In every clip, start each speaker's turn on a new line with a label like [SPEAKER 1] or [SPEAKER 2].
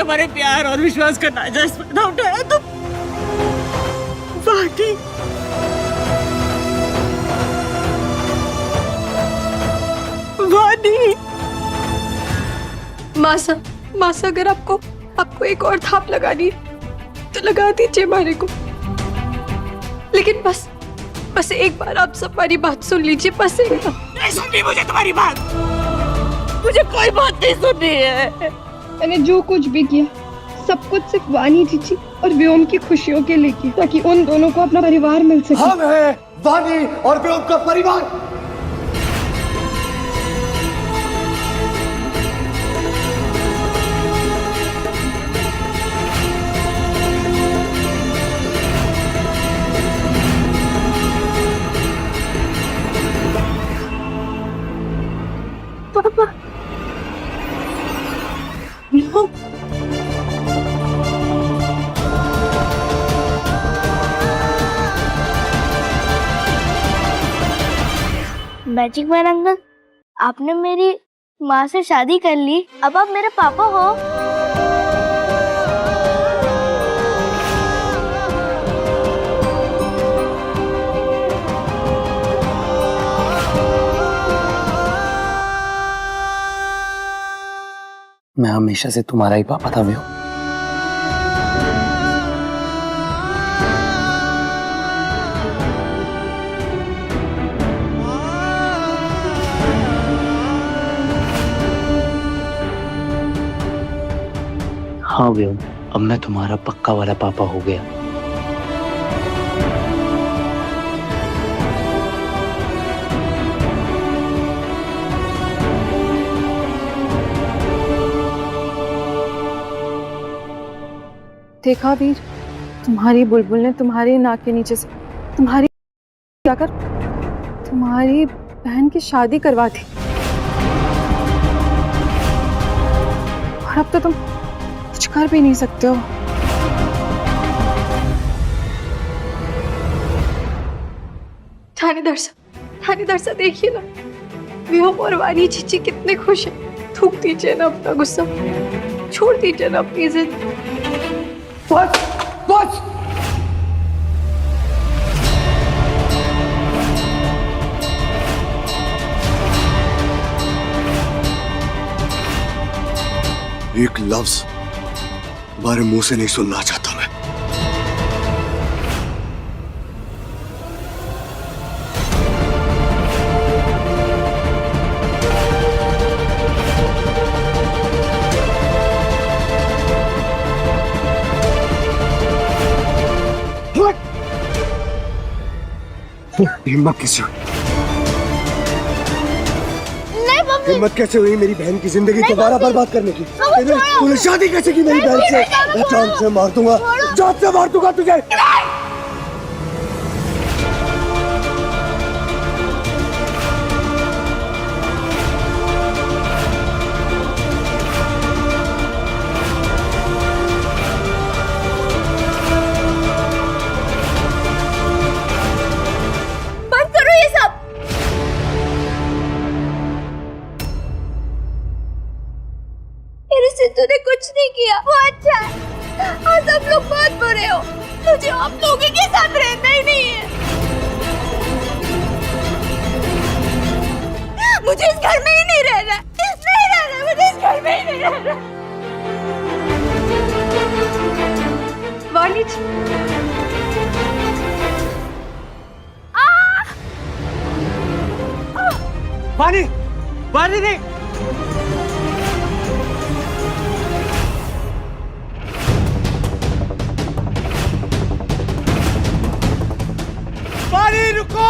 [SPEAKER 1] हमारे प्यार और विश्वास का नाजायज फायदा उठाया तो वानी वानी।
[SPEAKER 2] मासा अगर आपको एक और थाप लगानी है तो लगा दीजिए मारे को, लेकिन बस एक बार आप सब हमारी बात सुन लीजिए। बस एक बार।
[SPEAKER 1] नहीं सुननी मुझे तुम्हारी बात, मुझे कोई बात नहीं सुननी है।
[SPEAKER 3] मैंने जो कुछ भी किया सब कुछ सिर्फ वानी चीची और व्योम की खुशियों के लिए किया, ताकि उन दोनों को अपना परिवार मिल सके।
[SPEAKER 4] हम हैं वानी और व्योम का परिवार।
[SPEAKER 2] पापा नो।
[SPEAKER 5] मैजिक मैन अंकल, आपने मेरी माँ से शादी कर ली, अब आप मेरे पापा हो।
[SPEAKER 4] मैं हमेशा से तुम्हारा ही पापा था व्योम। हाँ व्योम, अब मैं तुम्हारा पक्का वाला पापा हो गया।
[SPEAKER 2] देखा वीर, तुम्हारी बुलबुल ने तुम्हारी नाक के नीचे से तुम्हारी तुम्हारी बहन की शादी करवा दी, और अब तो तुम कुछ कर भी नहीं सकते हो। थानेदार साहब देखिए ना, व्योम और वानी चीची कितने खुश हैं। थूक दीजिए ना अपना गुस्सा, छोड़ दीजिए ना अपनी जिद।
[SPEAKER 4] बस बस।
[SPEAKER 6] एक लफ्ज तुम्हारे मुंह से नहीं सुनना चाहता मैं। हिम्मत कैसे हुई? हिम्मत कैसे हुई मेरी बहन की जिंदगी दोबारा बर्बाद करने की? तूने शादी कैसे की मेरी बहन से? मैं जान से मार दूंगा, जान से मार दूंगा तुझे।
[SPEAKER 5] तूने कुछ नहीं किया, वो अच्छा है। आज आप लोग बहुत बुरे हो, मुझे आप लोगों के साथ रहना ही नहीं है। मुझे इस घर में ही नहीं रहना, मुझे इस घर में ही नहीं रहना।
[SPEAKER 2] वानी
[SPEAKER 1] वानी वानी नहीं। वानी रुको।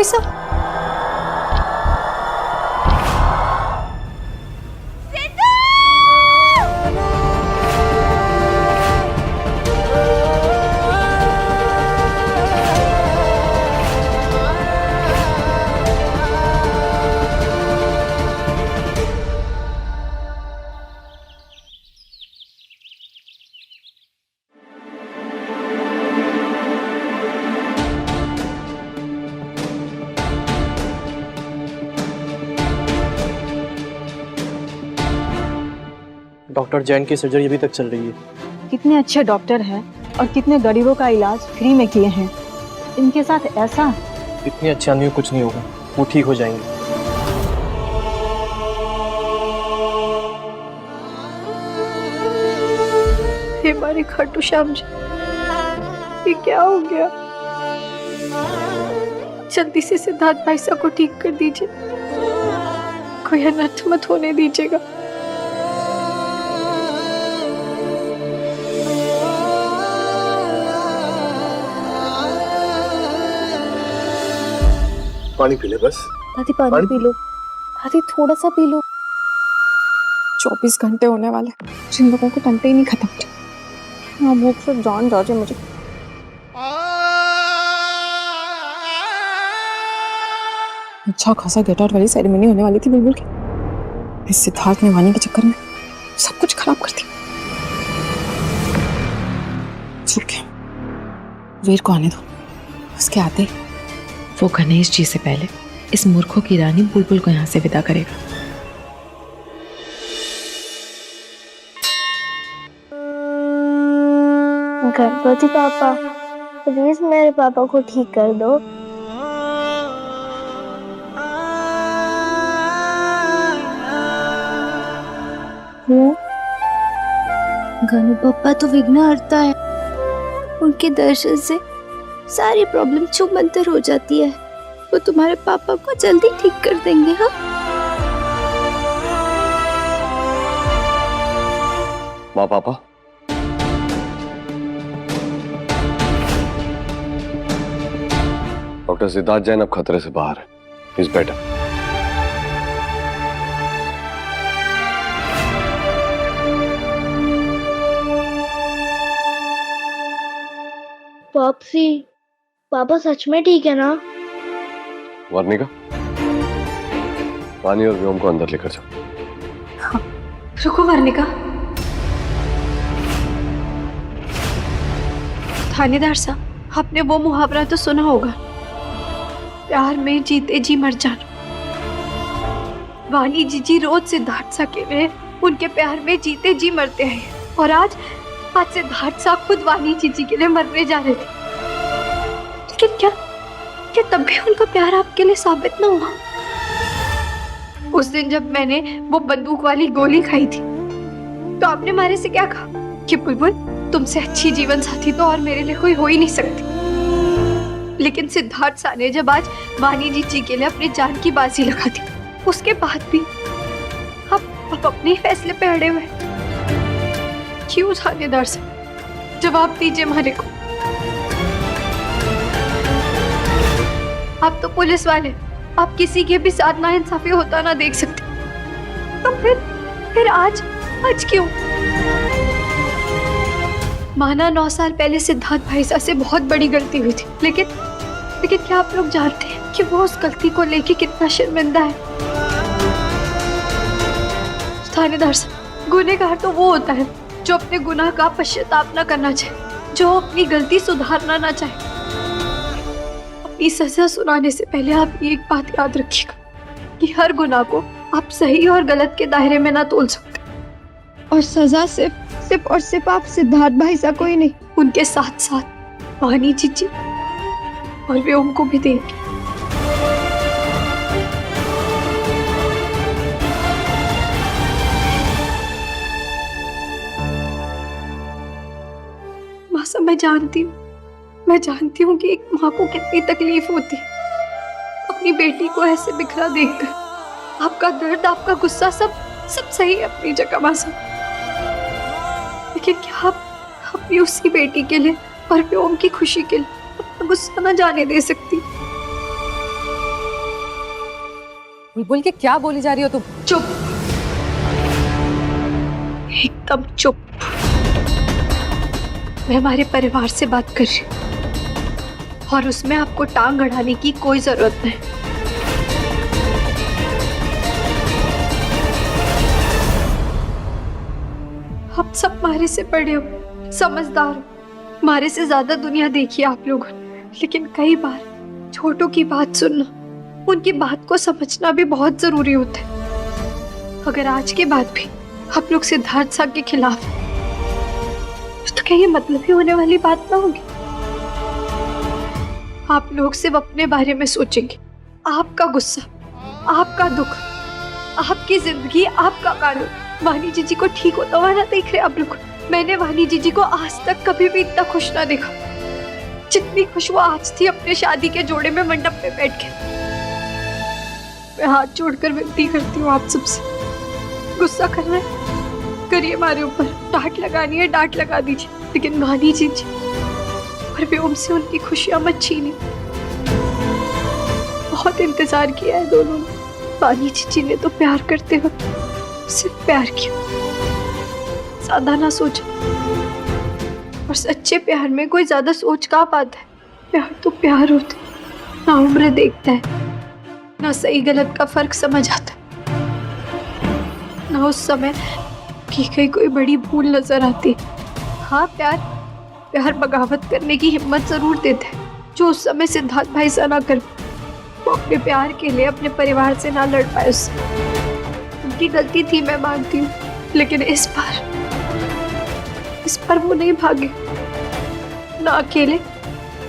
[SPEAKER 2] भाई साहब,
[SPEAKER 7] डॉक्टर जैन की सर्जरी अभी तक चल रही है।
[SPEAKER 8] कितने अच्छे डॉक्टर हैं और कितने गरीबों का इलाज फ्री में किए हैं। इनके साथ ऐसा
[SPEAKER 7] इतनी अच्छी आदमी को कुछ नहीं होगा, वो ठीक हो जाएंगे।
[SPEAKER 2] हे हमारे खाटू श्याम जी, ये क्या हो गया? जल्दी से सिद्धार्थ भाई साहब को ठीक कर दीजिए, कोई अनर्थ मत होने दीजिएगा।
[SPEAKER 6] पानी पी ले बस।
[SPEAKER 8] दादी पानी पी लो, दादी थोड़ा सा पी लो।
[SPEAKER 2] 24 घंटे होने वाले, जिन लोगों को टंटे ही नहीं खत्म।
[SPEAKER 8] हाँ, भूख से जान जा रही मुझे।
[SPEAKER 9] अच्छा खासा गेट आउट वाली सेरेमनी होने वाली थी बुलबुल की। इस सिद्धार्थ ने वानी के चक्कर में सब कुछ खराब कर दिया। चुप के वीर को आने दो, उसके आते ही
[SPEAKER 10] वो गणेश जी से पहले इस मूर्खों की रानी बुलबुल को यहाँ से विदा करेगा।
[SPEAKER 5] गणपति पापा, प्लीज मेरे पापा को ठीक कर दो। गणु पापा तो विघ्नहर्ता है, उनके दर्शन से सारी प्रॉब्लम छूमंतर हो जाती है। वो तुम्हारे पापा को जल्दी ठीक कर देंगे। हाँ,
[SPEAKER 6] माँ पापा, डॉक्टर सिद्धार्थ जैन अब खतरे से बाहर है। Is better.
[SPEAKER 5] पॉप्सी, पापा सच में ठीक है ना?
[SPEAKER 6] वर्णिका, वानी और व्योम को अंदर लेकर जाओ।
[SPEAKER 2] रुको वर्णिका, थानेदार साहब, आपने वो मुहावरा तो सुना होगा, प्यार में जीते जी मर जाना। वानी जीजी रोज सिद्धार्थ सा के लिए उनके प्यार में जीते जी मरते हैं, और आज सिद्धार्थ साहब खुद वानी जीजी के लिए मरने जा रहे थे। लेकिन क्या तब भी उनका प्यार आपके लिए साबित ना हुआ? उस दिन जब मैंने वो बंदूक वाली गोली खाई थी, तो आपने मारे से क्या कहा कि बुलबुल, तुमसे अच्छी जीवन साथी तो और मेरे लिए कोई हो ही नहीं सकती। लेकिन सिद्धार्थ सा ने जब आज वानी जीजी के लिए अपनी जान की बाजी लगा दी, उसके बाद भी आप अपने फैसले पे अड़े हुए। क्यों थानेदार साहब, जवाब दीजिए हमारे को। आप तो पुलिस वाले, आप किसी के भी साथ नाइंसाफी होता ना देख सकते, तो फिर आज क्यों? माना 9 साल पहले सिद्धार्थ भाई साहब से बहुत बड़ी गलती हुई थी, लेकिन क्या आप लोग जानते हैं कि वो उस गलती को लेके कितना शर्मिंदा है? थानेदार साहब, गुनहगार तो वो होता है जो अपने गुनाह का पश्चाताप न करना चाहे, जो अपनी गलती सुधारना ना चाहे। अपनी सजा सुनाने से पहले आप ये एक बात याद रखिएगा कि हर गुनाह को आप सही और गलत के दायरे में ना तोल सकते,
[SPEAKER 3] और सजा सिर्फ और सिर्फ आप सिद्धार्थ भाई साहब को ही नहीं,
[SPEAKER 2] उनके साथ साथ वानी जीजी और व्योम को भी देंगे। मासा, मैं जानती हूँ कि एक माँ को कितनी तकलीफ होती है अपनी बेटी को ऐसे बिखरा देखकर। आपका दर्द, आपका गुस्सा सब सही है अपनी जगह मासा, लेकिन क्या आप अपनी उसी बेटी के लिए और व्योम की खुशी के लिए अपना गुस्सा न जाने दे सकती?
[SPEAKER 9] बुलबुल के क्या बोली जा रही हो तुम?
[SPEAKER 2] चुप, एकदम चुप। मैं हमारे परिवार से बात कर रही हूँ और उसमें आपको टांग अड़ाने की कोई जरूरत नहीं। आप सब हमारे से बड़े हो, समझदार हो, हमारे से ज्यादा दुनिया देखी है आप लोगों ने, लेकिन कई बार छोटों की बात सुनना, उनकी बात को समझना भी बहुत जरूरी होता है। अगर आज के बाद भी आप लोग सिद्धार्थ साहब के खिलाफ हैं, तो क्या ये मतलब ही होने वाली बात ना होगी? आप लोग सिर्फ अपने बारे में सोचेंगे, आपका गुस्सा, आपका दुख, आपकी जिंदगी, आपका कानून। वानी जीजी को ठीक होता हुआ ना देख रहे आप लोग। मैंने वानी जीजी को आज तक कभी भी इतना खुश ना देखा जितनी खुश वो आज थी अपने शादी के जोड़े में मंडप पे बैठ के। मैं हाथ जोड़कर विनती करती हूँ आप सबसे, गुस्सा करना है करिए हमारे ऊपर, डांट लगानी है डांट लगा दीजिए, लेकिन वानी जीजी और व्योम से उनकी खुशियां मत छीनिए। बहुत इंतजार किया है दोनों ने। वानी जीजी ने तो प्यार करते वक्त सिर्फ प्यार किया, ज्यादा ना सोचा। और सच्चे प्यार में कोई ज्यादा सोच कहाँ पाता है? प्यार तो प्यार होता है, ना उम्र देखता है, ना सही गलत का फर्क समझ आता, ना उस समय की गई कोई बड़ी भूल नजर आती। हाँ, प्यार बगावत करने की हिम्मत जरूर देता है, जो उस समय सिद्धार्थ भाई से ना कर, वो अपने प्यार के लिए अपने परिवार से ना लड़ पाए। उससे उनकी गलती थी, मैं मानती हूँ, लेकिन इस बार वो नहीं भागे, ना अकेले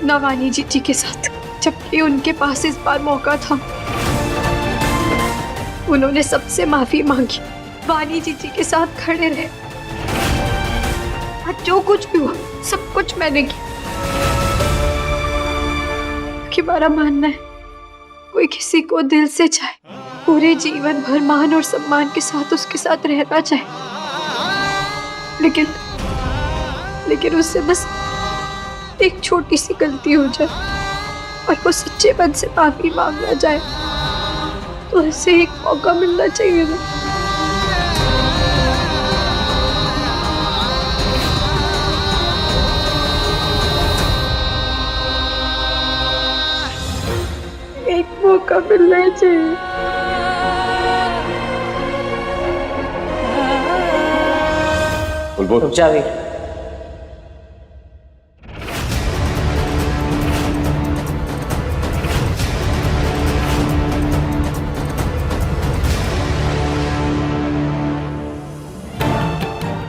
[SPEAKER 2] ना वानी जीजी के साथ, जबकि उनके पास इस बार मौका था। उन्होंने सबसे माफी मांगी, वानी जीजी के साथ खड़े रहे, और जो कुछ भी हुआ सब कुछ मैंने किया। कि हमारा मानना है कोई किसी को दिल से चाहे, पूरे जीवन भर मान और सम्मान के साथ उसके साथ रहना चाहे, लेकिन उससे बस एक छोटी सी गलती हो जाए और वो सच्चे मन से माफी मांगना जाए, तो ऐसे एक मौका मिलना चाहिए ना। एक मौका मिलना चाहिए।
[SPEAKER 11] रुक जा वीर।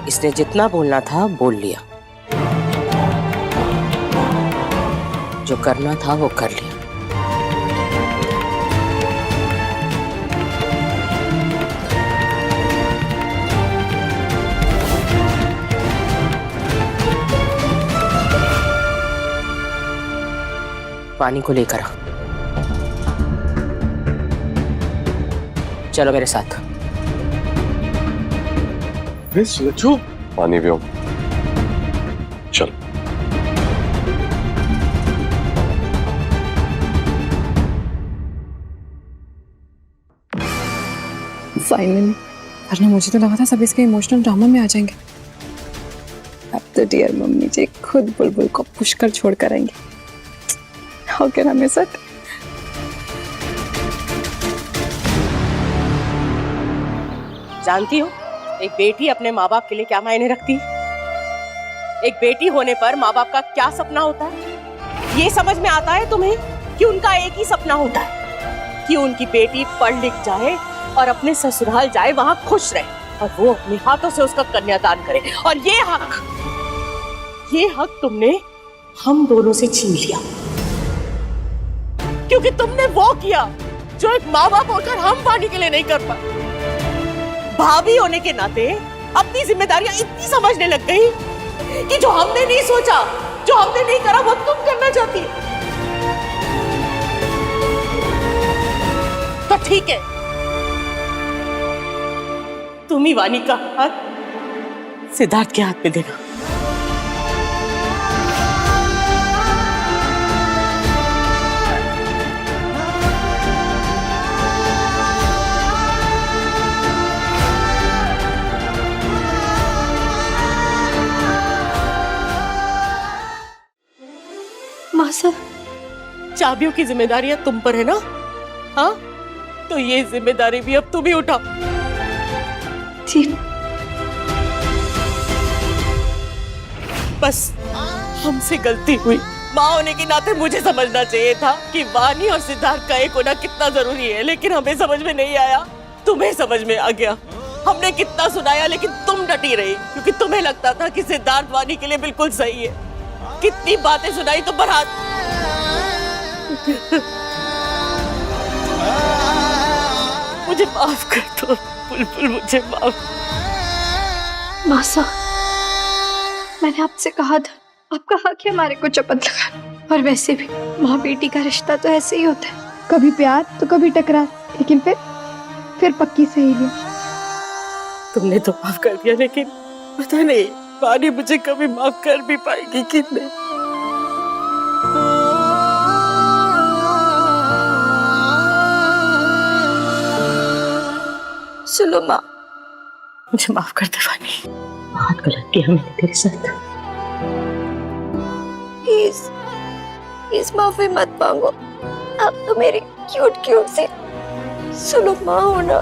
[SPEAKER 11] इसने जितना बोलना था बोल लिया, जो करना था वो कर लिया। पानी को लेकर आ, चलो मेरे साथ।
[SPEAKER 12] पानी व्योम, चल।
[SPEAKER 9] फाइनली, वरना मुझे तो लगा था सब इसके इमोशनल ड्रामा में आ जाएंगे। अब तो डियर मम्मी जी खुद बुलबुल को पुश कर छोड़ कर आएंगे। How can I miss it?
[SPEAKER 11] जानती हो एक बेटी अपने माँ बाप के लिए क्या मायने रखती है? एक बेटी होने पर माँ बाप का क्या सपना होता है ये समझ में आता है तुम्हें? कि उनका एक ही सपना होता है कि उनकी बेटी पढ़ लिख जाए और अपने ससुराल जाए, वहां खुश रहे और वो अपने हाथों से उसका कन्यादान करे। और ये हक तुमने हम दोनों से छीन लिया, क्योंकि तुमने वो किया जो एक माँ बाप होकर हम वानी के लिए नहीं कर पाए। भाभी होने के नाते अपनी जिम्मेदारियां इतनी समझने लग गई कि जो हमने नहीं सोचा, जो हमने नहीं करा, वो तुम करना चाहती है। तो ठीक है, तुम ही वानी का हाथ सिद्धार्थ के हाथ में देना। चाबियों की जिम्मेदारियां तुम पर है ना? हाँ, तो ये जिम्मेदारी भी अब तुम ही उठाओ।
[SPEAKER 2] जी।
[SPEAKER 11] बस हमसे गलती हुई। माँ होने के नाते मुझे समझना चाहिए था कि वानी और सिद्धार्थ का एक होना कितना जरूरी है, लेकिन हमें समझ में नहीं आया। तुम्हें समझ में आ गया। हमने कितना सुनाया लेकिन तुम डटी रही, क्योंकि तुम्हें लगता था कि सिद्धार्थ वानी के लिए बिल्कुल सही है। कितनी बातें सुनाई तुम पर हाथ। मुझे माफ कर दो बुलबुल, मुझे माफ।
[SPEAKER 2] मासा, मैंने आपसे कहा था, आपका हक है हमारे को चपत लगा। और वैसे भी माँ बेटी का रिश्ता तो ऐसे ही होता है,
[SPEAKER 3] कभी प्यार तो कभी टकरार, लेकिन फिर पक्की सहेली।
[SPEAKER 11] तुमने तो माफ कर दिया, लेकिन पता नहीं वानी मुझे कभी माफ कर भी पाएगी कि नहीं।
[SPEAKER 5] सुनो माँ,
[SPEAKER 11] मुझे माफ कर दे वानी, बहुत गलत किया मैंने तेरे साथ।
[SPEAKER 5] प्लीज माफी मत मांगो। आप तो मेरी क्यूट क्यूट सी सुनो माँ हो ना,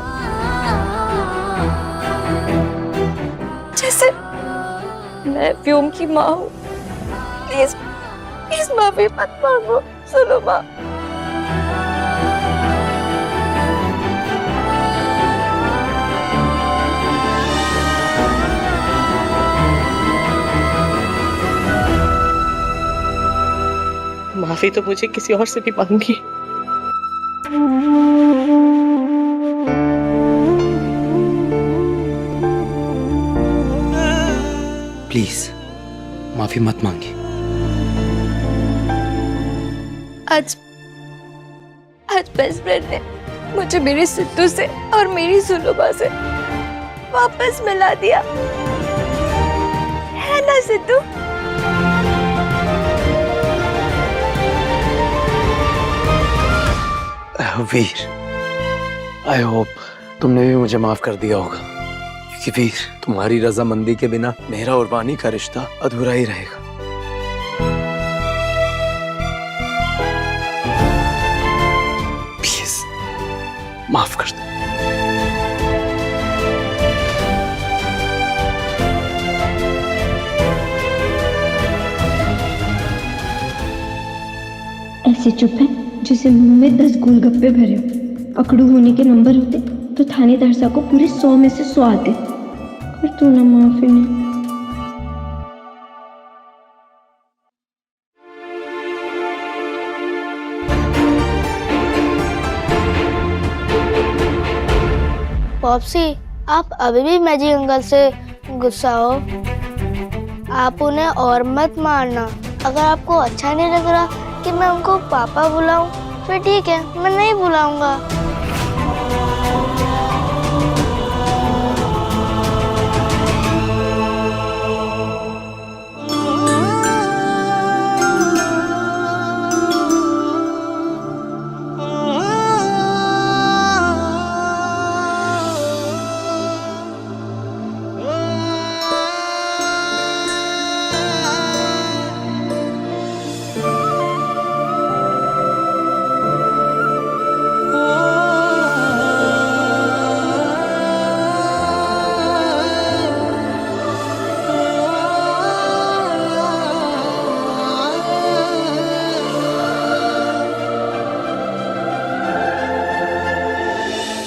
[SPEAKER 5] जैसे मैं व्योम की माँ हूँ। प्लीज माफी मत मांगो सुनो माँ।
[SPEAKER 11] माफी तो मुझे किसी और से भी मांगी।
[SPEAKER 4] प्लीज माफी मत मांगिए।
[SPEAKER 5] आज बेस्ट फ्रेंड ने मुझे मेरे सिद्धू से और मेरी सुलभा से वापस मिला दिया, है ना सिद्धू?
[SPEAKER 4] वीर, आई होप तुमने भी मुझे माफ कर दिया होगा, क्योंकि वीर तुम्हारी रजामंदी के बिना मेरा और वानी का रिश्ता अधूरा ही रहेगा। प्लीज माफ कर दो।
[SPEAKER 3] ऐसे चुप है जैसे मुंह में 10 गोलगप्पे भरे हो। अकड़ू होने के नंबर होते तो थानेदार साहब को पूरे 100 में से 100 आते, पर तू ना माफी नहीं।
[SPEAKER 5] पॉप्सी, आप अभी भी मैजिक अंकल से गुस्सा हो। आप उन्हें और मत मारना। अगर आपको अच्छा नहीं लग रहा कि मैं उनको पापा बुलाऊं, फिर ठीक है, मैं नहीं बुलाऊंगा।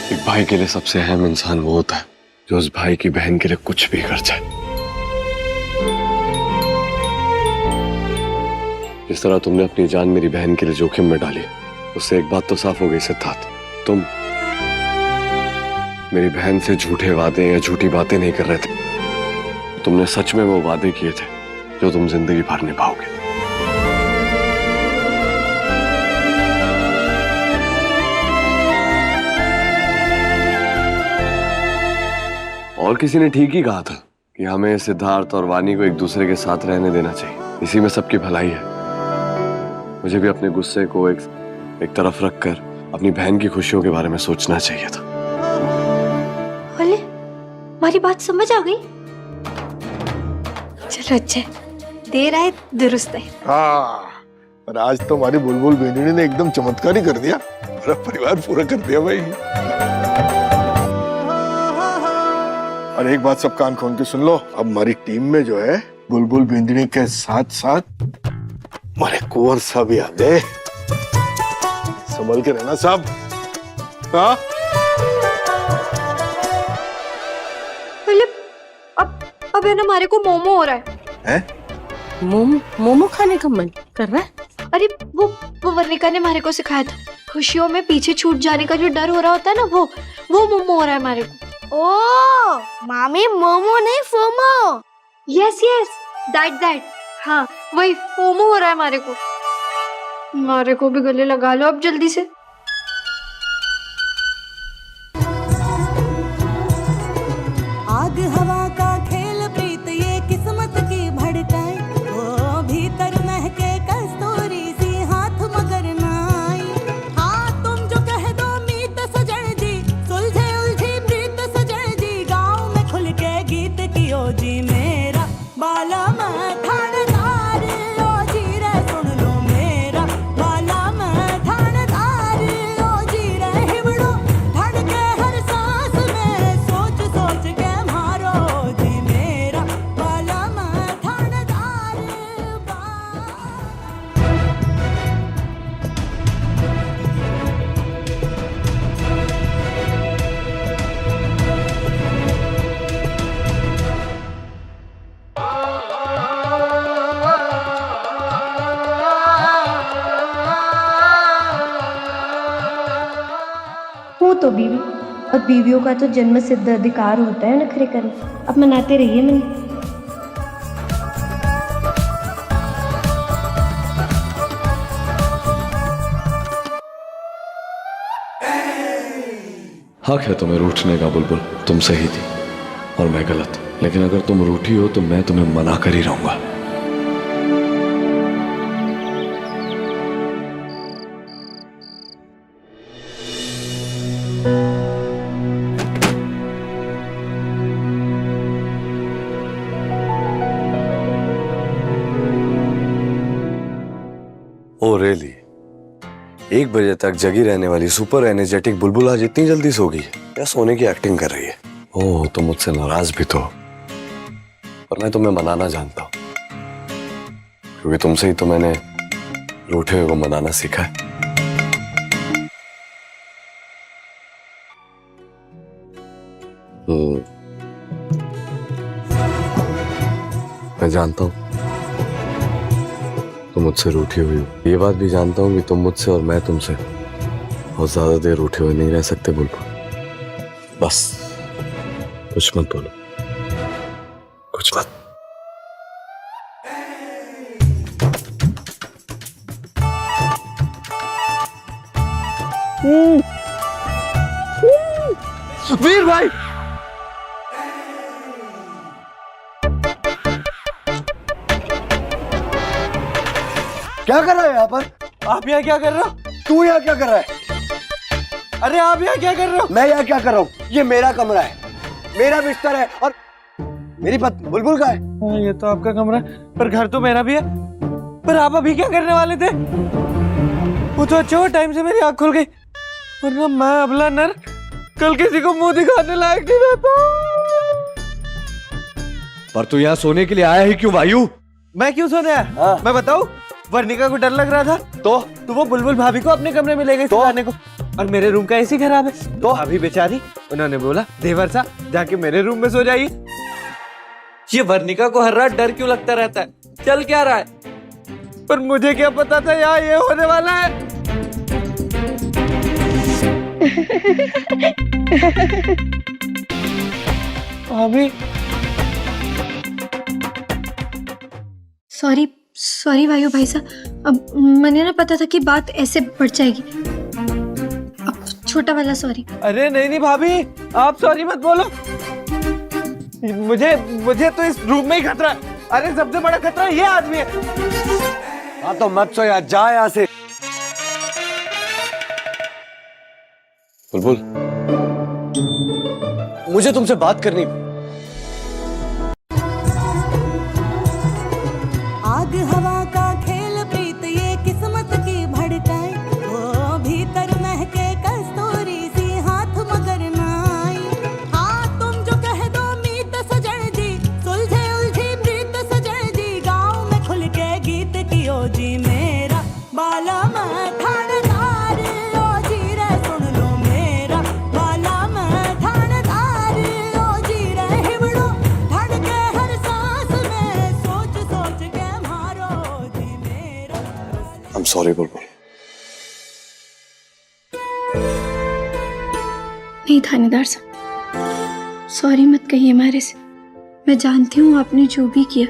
[SPEAKER 12] एक भाई के लिए सबसे अहम इंसान वो होता है जो उस भाई की बहन के लिए कुछ भी कर जाए। जिस तरह तुमने अपनी जान मेरी बहन के लिए जोखिम में डाली, उससे एक बात तो साफ हो गई सिद्धार्थ, तुम मेरी बहन से झूठे वादे या झूठी बातें नहीं कर रहे थे। तुमने सच में वो वादे किए थे जो तुम जिंदगी भर निभाओगे। और किसी ने ठीक ही कहा था कि हमें सिद्धार्थ और वानी को एक दूसरे के साथ रहने देना चाहिए, इसी में सबकी भलाई है। मुझे भी अपने गुस्से को एक तरफ रखकर अपनी बहन की खुशियों के बारे में सोचना चाहिए था।
[SPEAKER 2] बोले, हमारी बात समझ आ गई? चलो अच्छा, देर आए दुरुस्त है।
[SPEAKER 6] हाँ,
[SPEAKER 13] पर आज तो हमारी बुलबुल बेंजड़ी ने एकदम चमत्कार ही कर दिया, पूरा परिवार पूरा कर दिया भाई। और एक बात सब कान खोल के सुन लो, अब हमारी टीम में जो है बुलबुल बेंजड़ी के साथ साथ हमारे कुंवर साहब भी आ गए। संभल के रहना साहब। हाँ
[SPEAKER 2] अब है ना, हमारे को मोमो हो रहा है।
[SPEAKER 11] मोमो खाने का मन कर रहा है?
[SPEAKER 2] अरे वो वर्णिका ने हमारे को सिखाया था, खुशियों में पीछे छूट जाने का जो डर हो रहा होता है ना, वो मोमो हो रहा है हमारे को।
[SPEAKER 5] ओ मामी, मोमो नहीं फोमो।
[SPEAKER 2] यस दैट हाँ वही फोमो हो रहा है हमारे को। हमारे को भी गले लगा लो अब जल्दी से।
[SPEAKER 1] आग हवा का खेल प्रीत ये किस्मत की भड़काए, वो भीतर महके कस्तूरी सी हाथ मगर ना आई। हाँ तुम जो कह दो मीत सजन जी, सुलझे उलझी प्रीत सजन जी, गाँव में खुल के गीत कियो जी मेरा बाला मैं थानेदार, ओ जी रे सुन लो मेरा बाला मैं थानेदार, ओ जी रे हिमड़ो धड़के हर सांस में, सोच सोच के मारो जी मेरा बाला मैं थानेदार
[SPEAKER 3] हूँ तो बीवी, और बीवियों का तो जन्म सिद्ध अधिकार होता है नखरे करना। अब मनाते रहिए मैंने।
[SPEAKER 12] हक है तुम्हें रूठने का बुलबुल, तुम सही थी और मैं गलत, लेकिन अगर तुम रूठी हो तो मैं तुम्हें मना कर ही रहूंगा। Oh really? 1 बजे तक जगी रहने वाली सुपर एनर्जेटिक बुलबुल आज इतनी जल्दी सो गई है? या सोने की एक्टिंग कर रही है? ओह, तुम मुझसे नाराज भी तो, पर मैं तुम्हें मनाना जानता हूं, क्योंकि तुमसे ही तो मैंने रूठे हुए को मनाना सीखा है। मैं जानता हूं तुम मुझसे रूठी हुई हो, ये बात भी जानता हूँ कि तुम मुझसे और मैं तुमसे बहुत ज्यादा देर रूठे हुए नहीं रह सकते बुलबुल। बस कुछ मत बोलो, कुछ मत।
[SPEAKER 6] वीर भाई, क्या कर रहा है यहाँ पर?
[SPEAKER 7] आप यहाँ क्या कर रहे हो?
[SPEAKER 6] तू यहाँ क्या कर रहा है?
[SPEAKER 7] अरे आप यहाँ क्या कर रहे हो?
[SPEAKER 6] मैं यहाँ क्या कर रहा हूँ? ये मेरा कमरा है, मेरा बिस्तर है, और मेरी पत्नी बुलबुल का है।
[SPEAKER 7] ये तो आपका कमरा है, पर घर तो मेरा भी है। पर आप अभी क्या करने वाले थे? वो तो अच्छा हुआ टाइम से मेरी आँख खुल गई, वरना मैं अबला नर कल किसी को मुंह दिखाने लायक नहीं रहता।
[SPEAKER 12] पर तू यहाँ सोने के लिए आया ही क्यों वायु?
[SPEAKER 7] मैं क्यों सोने आया? मैं बताऊं? वर्णिका को डर लग रहा था तो वो बुलबुल भाभी को अपने कमरे में ले गई सुलाने को, और मेरे रूम का एसी खराब है तो भाभी बेचारी, उन्होंने बोला देवर सा जाके मेरे रूम में सो जाइए। ये वर्णिका को हर रात डर क्यों लगता रहता है? चल क्या रहा है? पर मुझे क्या पता था यहाँ ये होने वाला है। भाभी
[SPEAKER 2] सॉरी वायु भाई साहब, अब मैंने ना पता था कि बात ऐसे बढ़ जाएगी। अब छोटा वाला सॉरी।
[SPEAKER 7] अरे नहीं भाभी, आप सॉरी मत बोलो। मुझे तो इस रूम में ही खतरा है। अरे सबसे बड़ा खतरा ये आदमी है।
[SPEAKER 6] हाँ तो मत सो यार, जा यहाँ से।
[SPEAKER 12] बुलबुल, मुझे तुमसे बात करनी।
[SPEAKER 1] आग हवा का खेल प्रीत ये किस
[SPEAKER 12] सॉरी बुलबुल।
[SPEAKER 3] नहीं थानेदार साहब, सॉरी मत कहिए मारे से। मैं जानती हूँ आपने जो भी किया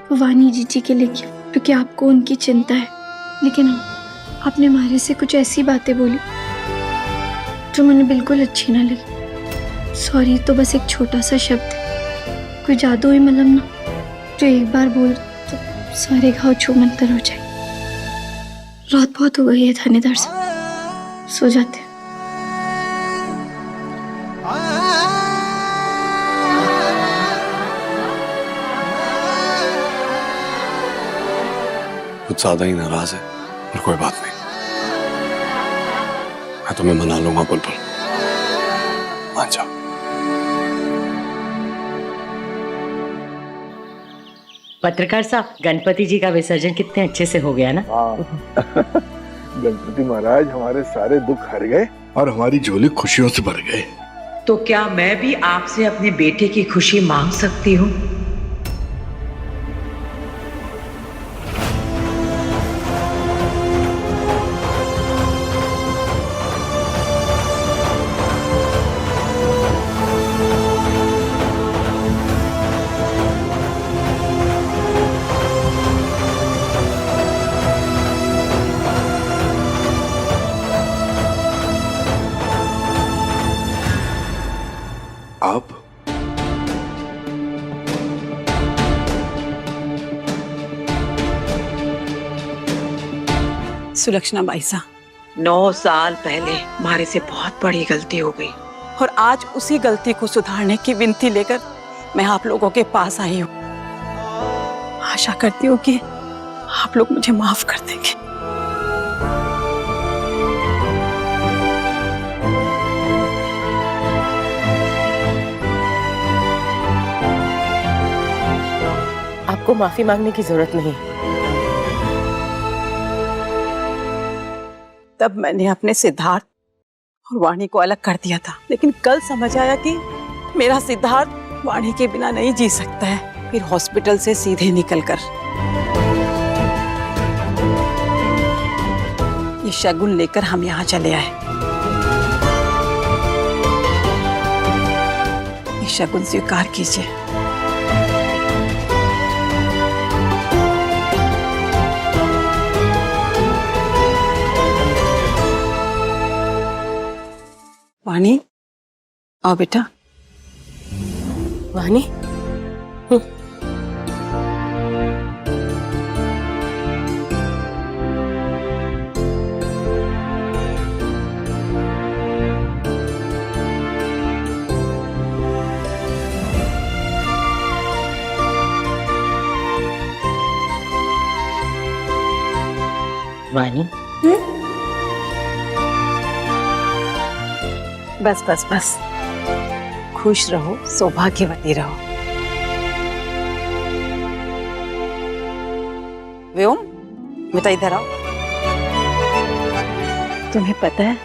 [SPEAKER 3] वो वानी जीजी के लिए किया, क्योंकि आपको उनकी चिंता है। लेकिन हाँ, आपने मारे से कुछ ऐसी बातें बोली जो मुझे बिल्कुल अच्छी ना लगी। सॉरी तो बस एक छोटा सा शब्द है, कोई जादुई मलम ना, जो एक बार बोल तो सारे घाव छूमंतर हो जाए। रात बहुत हो गई है थानेदार साहब, सो जाते हैं।
[SPEAKER 12] कुछ ज्यादा ही नाराज है, पर कोई बात नहीं, मैं तुम्हें मना लूंगा बुलबुल, मान जाओ।
[SPEAKER 11] पत्रकार साहब, गणपति जी का विसर्जन कितने अच्छे से हो गया ना।
[SPEAKER 13] गणपति महाराज हमारे सारे दुख हर गए और हमारी झोली खुशियों से भर गए।
[SPEAKER 14] तो क्या मैं भी आपसे अपने बेटे की खुशी मांग सकती हूँ?
[SPEAKER 13] आप
[SPEAKER 8] सुलक्षणा बाई साहब,
[SPEAKER 14] 9 साल पहले हमारे से बहुत बड़ी गलती हो गई
[SPEAKER 8] और आज उसी गलती को सुधारने की विनती लेकर मैं आप लोगों के पास आई हूँ। आशा करती हूँ कि आप लोग मुझे माफ कर देंगे।
[SPEAKER 11] आपको माफी मांगने की जरूरत नहीं।
[SPEAKER 8] तब मैंने अपने सिद्धार्थ और वाणी को अलग कर दिया था, लेकिन कल समझ आया कि मेरा सिद्धार्थ वाणी के बिना नहीं जी सकता है। फिर हॉस्पिटल से सीधे निकलकर ये शगुन लेकर हम यहाँ चले आए। ये शगुन स्वीकार कीजिए। वाणी, आओ बेटा।
[SPEAKER 11] वाणी, वाणी,
[SPEAKER 8] बस बस बस, खुश रहो, सौभाग्यवती रहो। व्योम, बेटा इधर आओ। तुम्हें पता है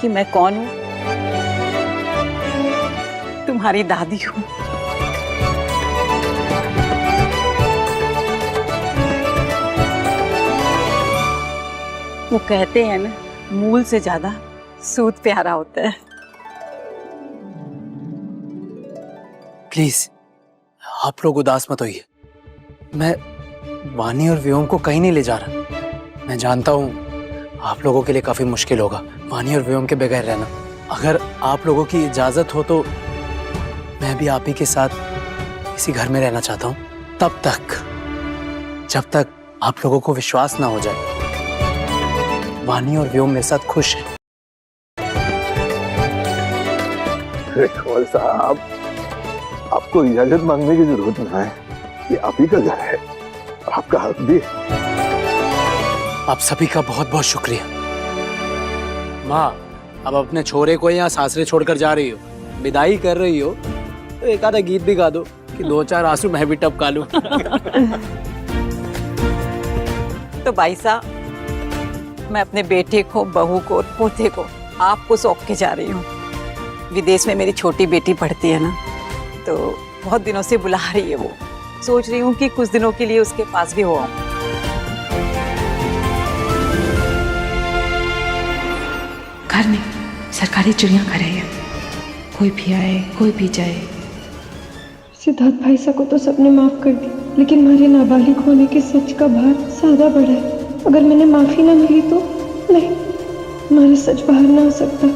[SPEAKER 8] कि मैं कौन हूँ? तुम्हारी दादी हूँ। वो कहते हैं ना, मूल से ज्यादा सूद प्यारा होता है।
[SPEAKER 4] प्लीज आप लोग उदास मत होइए। मैं वानी और व्योम को कहीं नहीं ले जा रहा। मैं जानता हूँ आप लोगों के लिए काफी मुश्किल होगा वानी और व्योम के बगैर रहना। अगर आप लोगों की इजाजत हो तो मैं भी आप ही के साथ इसी घर में रहना चाहता हूँ, तब तक जब तक आप लोगों को विश्वास ना हो जाए वानी और व्योम मेरे साथ खुश है।
[SPEAKER 13] कौन साहब, आपको इजाजत मांगने की जरूरत ना है, ये आप ही का घर है, आपका हक भी।
[SPEAKER 4] आप सभी का बहुत बहुत शुक्रिया। माँ, अब अपने छोरे को यहाँ सासरे छोड़कर जा रही हो, विदाई कर रही हो, तो एक आधा गीत भी गा दो कि 2-4 आंसू मैं भी टपका लूं।
[SPEAKER 8] तो भाई साहब, मैं अपने बेटे को, बहू को और पोते को आपको सौंप के जा रही हूँ। विदेश में मेरी छोटी बेटी पढ़ती है ना, तो बहुत दिनों से बुला रही है। वो सोच रही हूँ कि कुछ दिनों के लिए उसके पास भी हो आऊं।
[SPEAKER 10] घर नहीं, सरकारी चिड़ियाघर है ये। कोई भी आए, कोई भी जाए।
[SPEAKER 3] सिद्धार्थ भाई सा को तो सबने माफ कर दी, लेकिन मेरे नाबालिग होने के सच का भार ज्यादा बड़ा है। अगर मैंने माफी ना मिली तो नहीं, हमारा सच बाहर ना आ सकता।